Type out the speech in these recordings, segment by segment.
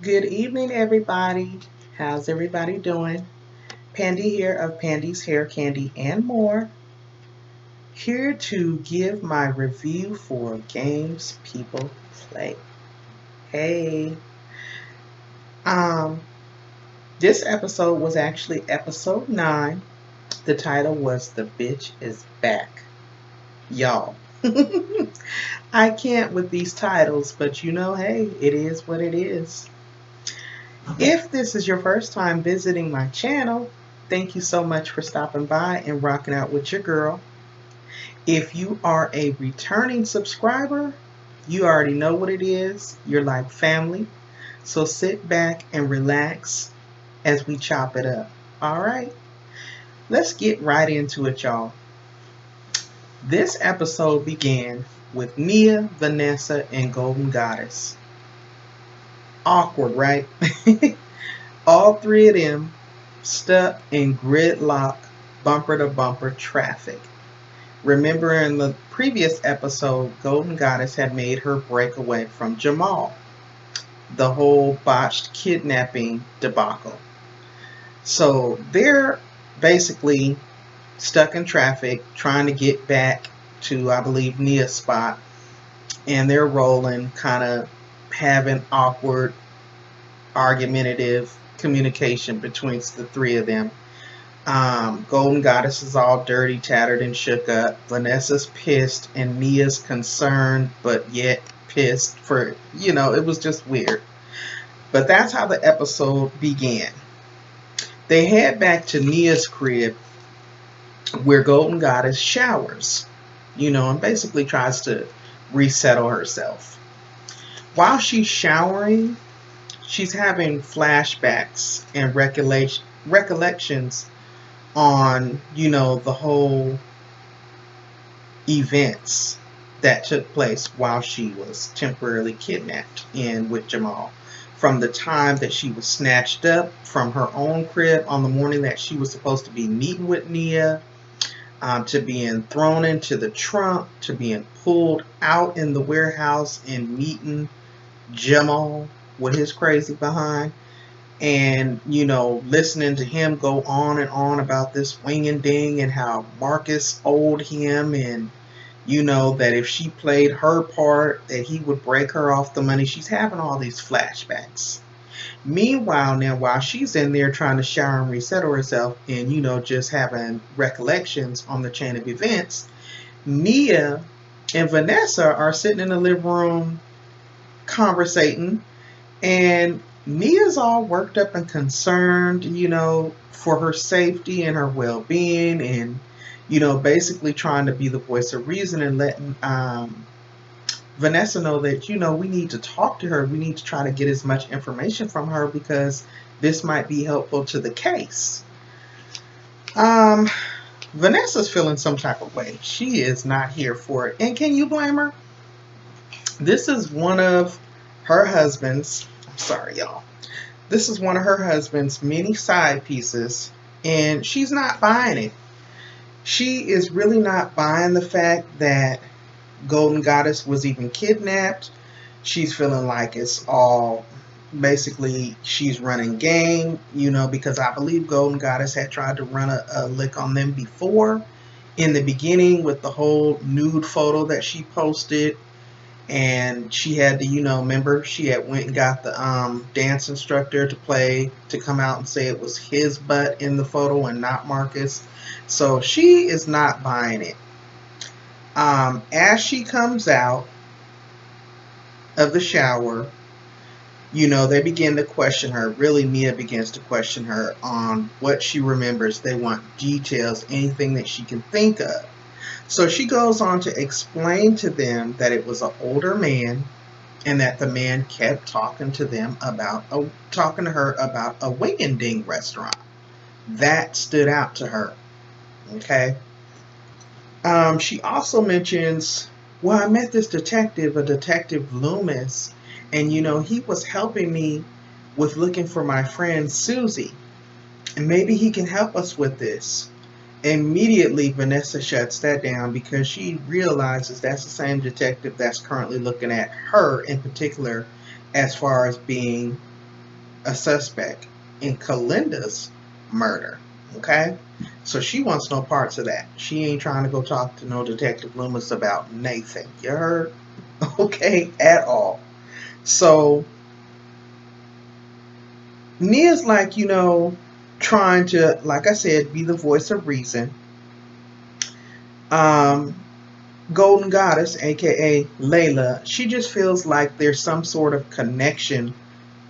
Good evening, everybody. How's everybody doing? Pandy here of Pandy's Hair Candy and More, here to give my review for Games People Play. Hey, um, this episode was actually episode 9. The title was The Bitch is Back. Y'all, I can't with these titles, but hey, it is what it is. If this is your first time visiting my channel, thank you so much for stopping by and rocking out with your girl. If you are a returning subscriber, you already know what it is. You're like family. So sit back and relax as we chop it up. All right, let's get right into it, y'all. This episode began with Nia, Vanessa, and Golden Goddess. Awkward, right? All three of them stuck in gridlock, bumper to bumper traffic. Remember in the previous episode, Golden Goddess had made her breakaway from Jamal, the whole botched kidnapping debacle. So they're basically stuck in traffic trying to get back to, I believe, Nia's spot, and they're rolling, kind of having awkward, argumentative communication between the three of them. Golden Goddess is all dirty, tattered, and shook up. Vanessa's pissed, and Nia's concerned, but yet pissed for, it was just weird. But that's how the episode began. They head back to Nia's crib, where Golden Goddess showers, and basically tries to resettle herself. While she's showering, she's having flashbacks and recollections on, the whole events that took place while she was temporarily kidnapped in with Jamal. From the time that she was snatched up from her own crib on the morning that she was supposed to be meeting with Nia, to being thrown into the trunk, to being pulled out in the warehouse and meeting Jamal with his crazy behind. And, listening to him go on and on about this wing and ding and how Marcus owed him, and, that if she played her part, that he would break her off the money. She's having all these flashbacks. Meanwhile, now, while she's in there trying to shower and resettle herself and, just having recollections on the chain of events, Nia and Vanessa are sitting in the living room conversating, and Nia's all worked up and concerned, for her safety and her well-being, and, basically trying to be the voice of reason and letting Vanessa know that, we need to talk to her. We need to try to get as much information from her because this might be helpful to the case. Vanessa's feeling some type of way. She is not here for it. And can you blame her? This is one of her husband's, I'm sorry, y'all. This is one of her husband's many side pieces, and she's not buying it. She is really not buying the fact that Golden Goddess was even kidnapped. She's feeling like it's all basically she's running game, because I believe Golden Goddess had tried to run a lick on them before in the beginning with the whole nude photo that she posted. And she had to, remember she had went and got the dance instructor to come out and say it was his butt in the photo and not Marcus. So she is not buying it. As she comes out of the shower, they begin to question her. Really, Nia begins to question her on what she remembers. They want details, anything that she can think of. So she goes on to explain to them that it was an older man and that the man kept talking to her about a wing and ding restaurant. That stood out to her. Okay. She also mentions, well, I met this detective, a detective Loomis, and he was helping me with looking for my friend Susie, and maybe he can help us with this. Immediately, Vanessa shuts that down because she realizes that's the same detective that's currently looking at her in particular as far as being a suspect in Kalinda's murder. Okay? So she wants no parts of that. She ain't trying to go talk to no Detective Loomis about Nathan. You heard? Okay, at all. So Nia's like, trying to, like I said, be the voice of reason. Golden Goddess, aka Layla, she just feels like there's some sort of connection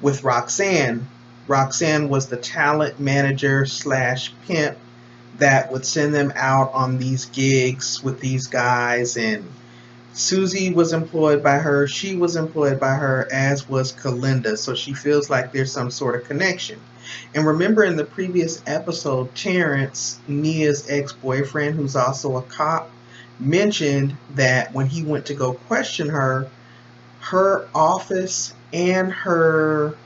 with Roxanne. Roxanne was the talent manager slash pimp that would send them out on these gigs with these guys, and Susie was employed by her, she was employed by her, as was Kalinda, so she feels like there's some sort of connection. And remember in the previous episode, Terrence, Nia's ex-boyfriend, who's also a cop, mentioned that when he went to go question her, her office and her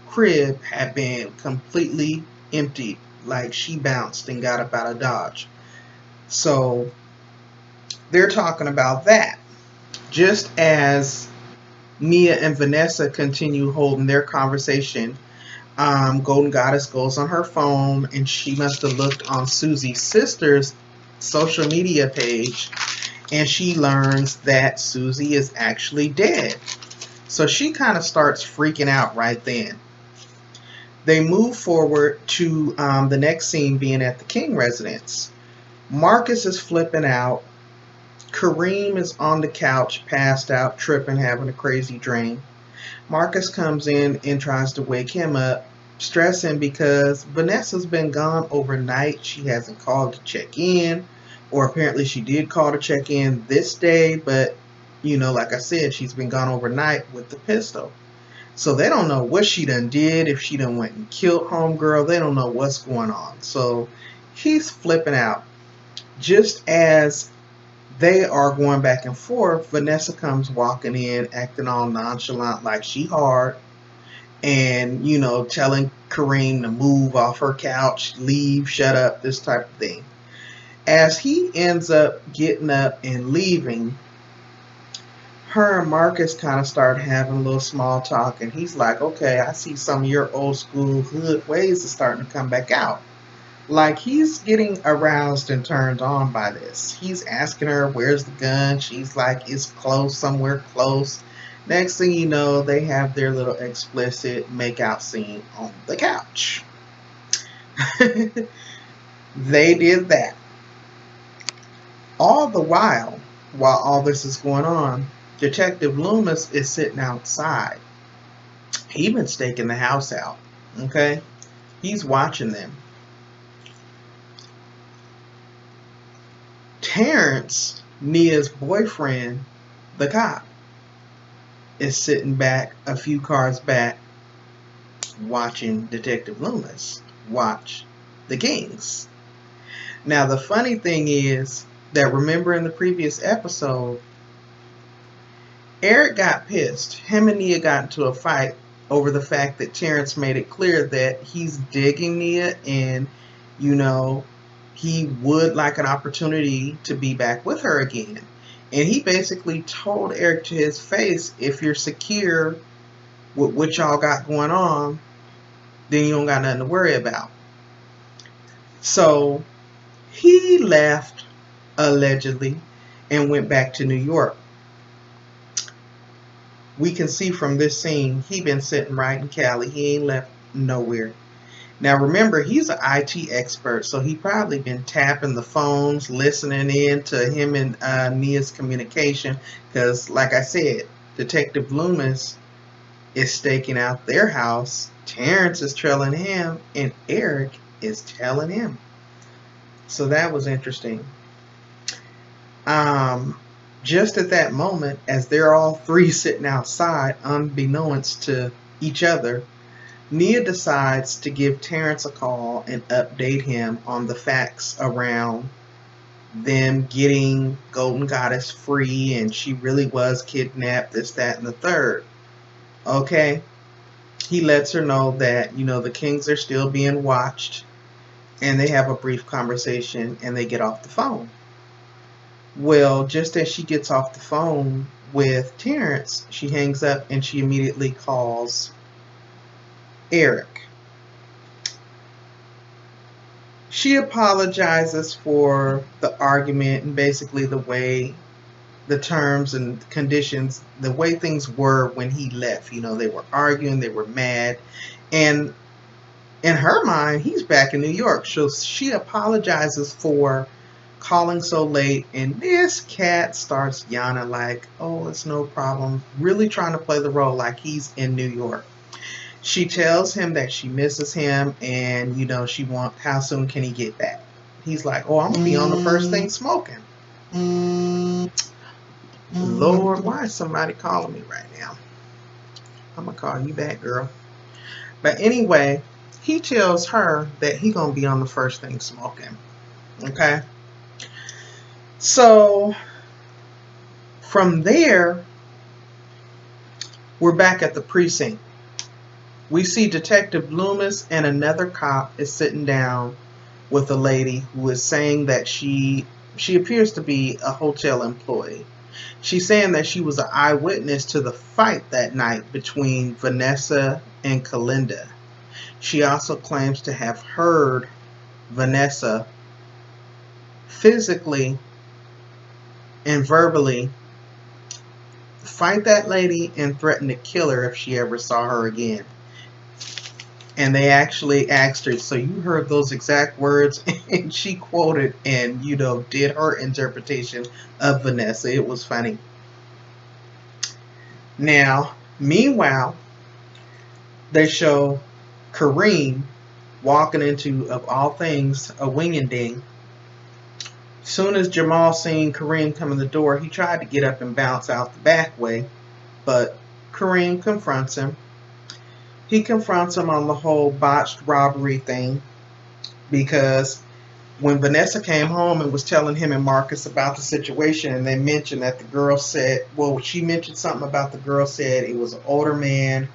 crib had been completely emptied, like she bounced and got up out of Dodge. So they're talking about that. Just as Nia and Vanessa continue holding their conversation, Golden Goddess goes on her phone and she must have looked on Susie's sister's social media page, and she learns that Susie is actually dead. So she kind of starts freaking out right then. They move forward to the next scene being at the King residence. Marcus is flipping out. Kareem is on the couch, passed out, tripping, having a crazy dream. Marcus comes in and tries to wake him up, stressing because Vanessa's been gone overnight. She hasn't called to check in, or apparently she did call to check in this day, but like I said, she's been gone overnight with the pistol. So they don't know what she done did, if she done went and killed homegirl. They don't know what's going on. So he's flipping out. Just as they are going back and forth, Vanessa comes walking in, acting all nonchalant like she hard, and, telling Kareem to move off her couch, leave, shut up, this type of thing. As he ends up getting up and leaving, her and Marcus kind of start having a little small talk, and he's like, okay, I see some of your old school hood ways are starting to come back out. Like, he's getting aroused and turned on by this. He's asking her, where's the gun? She's like, it's close, somewhere close. Next thing you know, they have their little explicit makeout scene on the couch. They did that. All the while all this is going on, Detective Loomis is sitting outside. He's been staking the house out. Okay? He's watching them. Terrence, Nia's boyfriend, the cop, is sitting back a few cars back watching Detective Loomis watch the Kings. Now the funny thing is that, remember in the previous episode, Eric got pissed. Him and Nia got into a fight over the fact that Terrence made it clear that he's digging Nia, and he would like an opportunity to be back with her again. And he basically told Eric to his face, if you're secure with what y'all got going on, then you don't got nothing to worry about. So he left, allegedly, and went back to New York. We can see from this scene, he been sitting right in Cali. He ain't left nowhere. Now remember, he's an IT expert, so he probably been tapping the phones, listening in to him and Nia's communication, because like I said, Detective Loomis is staking out their house, Terrence is trailing him, and Eric is telling him. So that was interesting. Just at that moment, as they're all three sitting outside, unbeknownst to each other, Nia decides to give Terrence a call and update him on the facts around them getting Golden Goddess free, and she really was kidnapped, this, that, and the third. Okay? He lets her know that, the Kings are still being watched, and they have a brief conversation, and they get off the phone. Well, just as she gets off the phone with Terrence, she hangs up and she immediately calls Eric. She apologizes for the argument and basically the way the terms and conditions, the way things were when he left. You know, they were arguing, they were mad, and in her mind, he's back in New York. So she apologizes for calling so late, and this cat starts yawning like, oh, it's no problem, really trying to play the role like he's in New York. She tells him that she misses him, and you know, she wants, how soon can he get back? He's like, oh, I'm gonna be on the first thing smoking. Lord, why is somebody calling me right now? I'm gonna call you back, girl. But anyway, he tells her that he gonna be on the first thing smoking. Okay. So from there, we're back at the precinct. We see Detective Loomis and another cop is sitting down with a lady who is saying that she appears to be a hotel employee. She's saying that she was an eyewitness to the fight that night between Vanessa and Kalinda. She also claims to have heard Vanessa physically and verbally fight that lady and threaten to kill her if she ever saw her again. And they actually asked her, so you heard those exact words? And she quoted and, you know, did her interpretation of Vanessa. It was funny. Now, meanwhile, they show Kareem walking into, of all things, a wing-a-ding. Soon as Jamal seen Kareem come in the door, he tried to get up and bounce out the back way, but Kareem confronts him. He confronts him on the whole botched robbery thing, because when Vanessa came home and was telling him and Marcus about the situation, and they mentioned that the girl said, well, she mentioned something about the girl said it was an older man.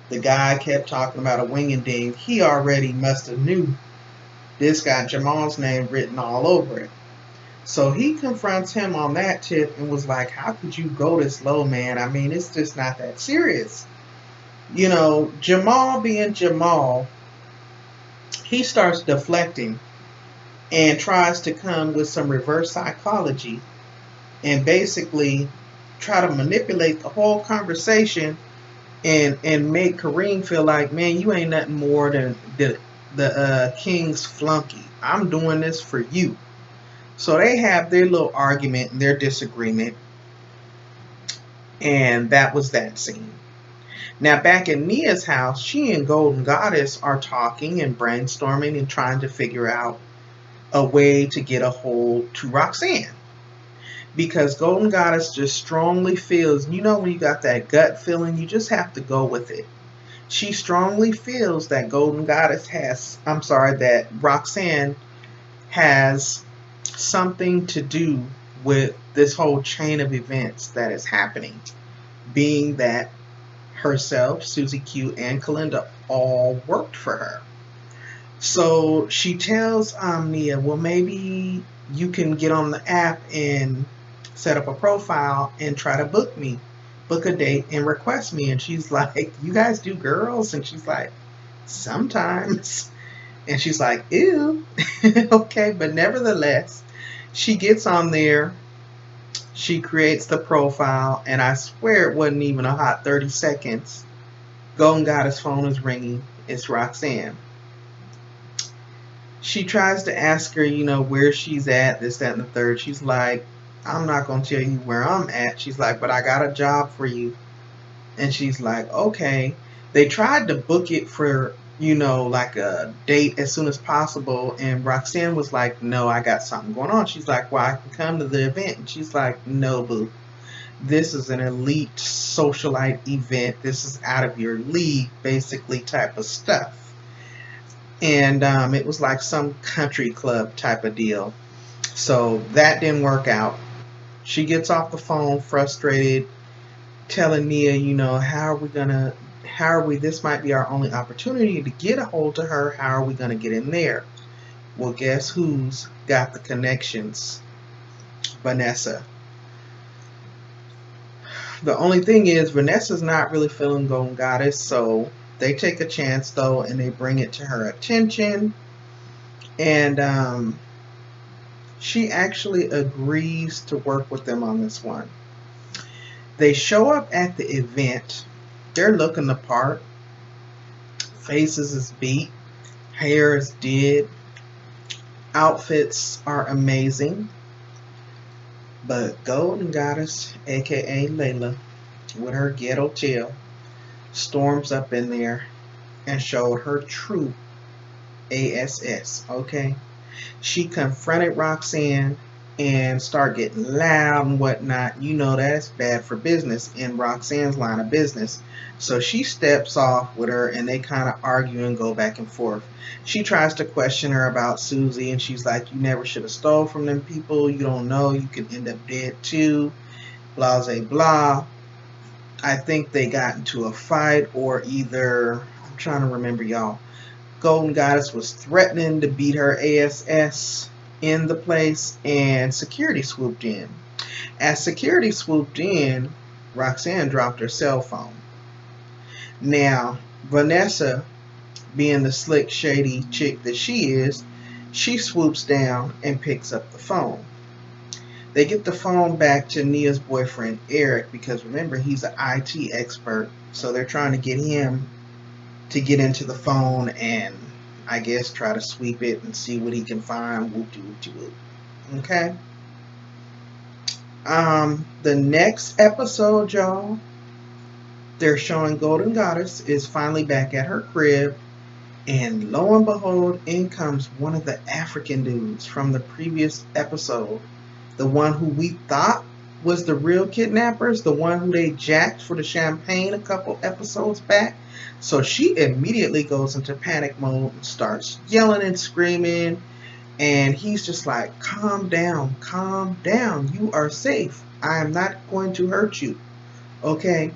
The guy kept talking about a wing and ding. He already must have knew this got Jamal's name written all over it. So he confronts him on that tip and was like, how could you go this low, man? I mean, it's just not that serious. You know, Jamal being Jamal, he starts deflecting and tries to come with some reverse psychology and basically try to manipulate the whole conversation and make Kareem feel like, man, you ain't nothing more than the king's flunky. I'm doing this for you. So they have their little argument and their disagreement, and that was that scene. Now back in Nia's house, she and Golden Goddess are talking and brainstorming and trying to figure out a way to get a hold to Roxanne. Because Golden Goddess just strongly feels, you know, when you got that gut feeling, you just have to go with it. She strongly feels that that Roxanne has something to do with this whole chain of events that is happening, being that herself, Susie Q, and Kalinda all worked for her. So she tells Nia, well, maybe you can get on the app and set up a profile and try to book a date and request me. And she's like, you guys do girls? And she's like, sometimes. And she's like, ew. Okay, but nevertheless, she gets on there. She creates the profile, and I swear it wasn't even a hot 30 seconds. Golden Goddess' phone is ringing. It's Roxanne. She tries to ask her, you know, where she's at, this, that, and the third. She's like, I'm not going to tell you where I'm at. She's like, but I got a job for you. And she's like, okay. They tried to book it for, you know, like a date as soon as possible. And Roxanne was like, no, I got something going on. She's like, well, I can come to the event. And she's like, no, boo. This is an elite socialite event. This is out of your league, basically, type of stuff. And it was like some country club type of deal. So that didn't work out. She gets off the phone frustrated, telling Nia, you know, this might be our only opportunity to get a hold of her. How are we going to get in there? Well, guess who's got the connections? Vanessa. The only thing is, Vanessa's not really feeling Golden Goddess, so They take a chance though, and they bring it to her attention, and she actually agrees to work with them on this one. They show up at the event. They're looking the part. Faces is beat, hair is did, outfits are amazing. But Golden Goddess, aka Layla, with her ghetto tail, storms up in there and showed her true ASS, okay? She confronted Roxanne and started getting loud and whatnot. You know that's bad for business in Roxanne's line of business. So she steps off with her and they kind of argue and go back and forth. She tries to question her about Susie and she's like, you never should have stole from them people. You don't know. You could end up dead too. Blah, blah, blah. I think they got into a fight, or either, I'm trying to remember, y'all. Golden Goddess was threatening to beat her ASS in the place, and security swooped in. As security swooped in, Roxanne dropped her cell phone. Now, Vanessa, being the slick, shady chick that she is, she swoops down and picks up the phone. They get the phone back to Nia's boyfriend, Eric, because remember, he's an IT expert, so they're trying to get him to get into the phone and I guess try to sweep it and see what he can find. Whoop-de-whoop-de-whoop. Okay. The next episode, y'all, they're showing Golden Goddess is finally back at her crib, and lo and behold, in comes one of the African dudes from the previous episode, the one who we thought was the real kidnappers, the one who they jacked for the champagne a couple episodes back. So she immediately goes into panic mode and starts yelling and screaming. And he's just like, calm down, you are safe. I am not going to hurt you. Okay.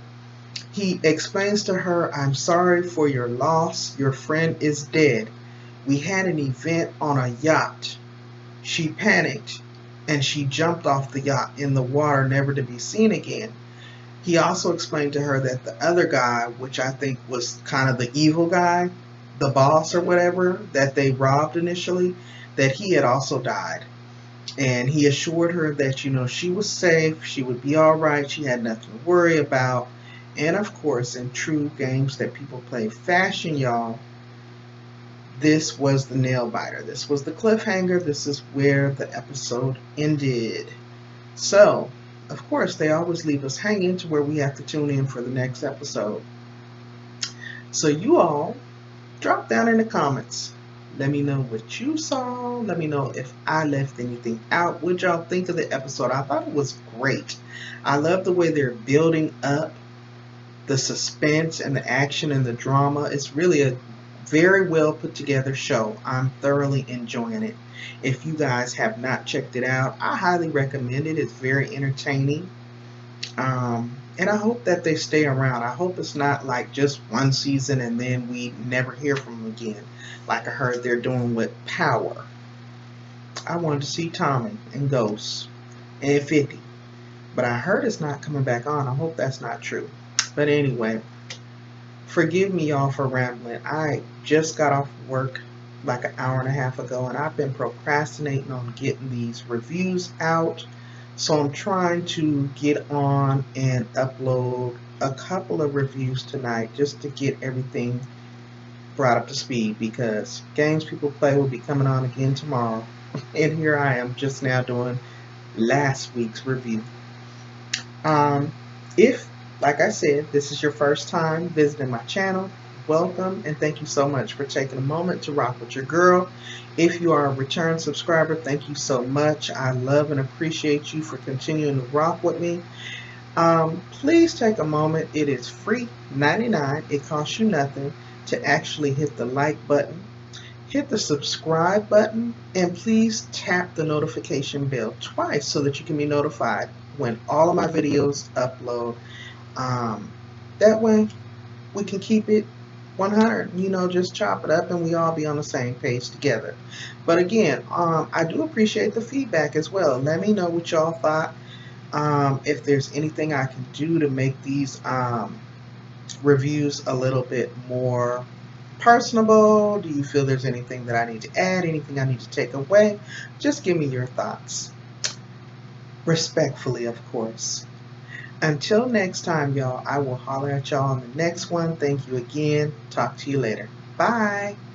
He explains to her, I'm sorry for your loss. Your friend is dead. We had an event on a yacht. She panicked and she jumped off the yacht in the water, never to be seen again. He also explained to her that the other guy, which I think was kind of the evil guy, the boss or whatever, that they robbed initially, that he had also died. And he assured her that, she was safe, she would be all right, she had nothing to worry about. And of course, in true games that people play fashion, y'all, this was the nail biter. This was the cliffhanger. This is where the episode ended. So, of course, they always leave us hanging to where we have to tune in for the next episode. So you all, drop down in the comments. Let me know what you saw. Let me know if I left anything out. What y'all think of the episode? I thought it was great. I love the way they're building up the suspense and the action and the drama. It's really a very well put together show. I'm thoroughly enjoying it. If you guys have not checked it out, I highly recommend it. It's very entertaining. And I hope that they stay around. I hope it's not like just one season and then we never hear from them again. Like I heard they're doing with Power. I wanted to see Tommy and Ghost and 50. But I heard it's not coming back on. I hope that's not true. But anyway, forgive me y'all for rambling. I just got off work like an hour and a half ago, and I've been procrastinating on getting these reviews out. So I'm trying to get on and upload a couple of reviews tonight just to get everything brought up to speed, because Games People Play will be coming on again tomorrow. And here I am just now doing last week's review. If, like I said, this is your first time visiting my channel, welcome and thank you so much for taking a moment to rock with your girl. If you are a return subscriber, thank you so much. I love and appreciate you for continuing to rock with me. Please take a moment. It is free, $99. It costs you nothing to actually hit the like button, hit the subscribe button, and please tap the notification bell twice so that you can be notified when all of my videos upload. That way we can keep it 100, just chop it up and we all be on the same page together. But again, I do appreciate the feedback as well. Let me know what y'all thought. If there's anything I can do to make these reviews a little bit more personable? Do you feel there's anything that I need to add, anything I need to take away? Just give me your thoughts. Respectfully, of course. Until next time, y'all, I will holler at y'all on the next one. Thank you again. Talk to you later. Bye.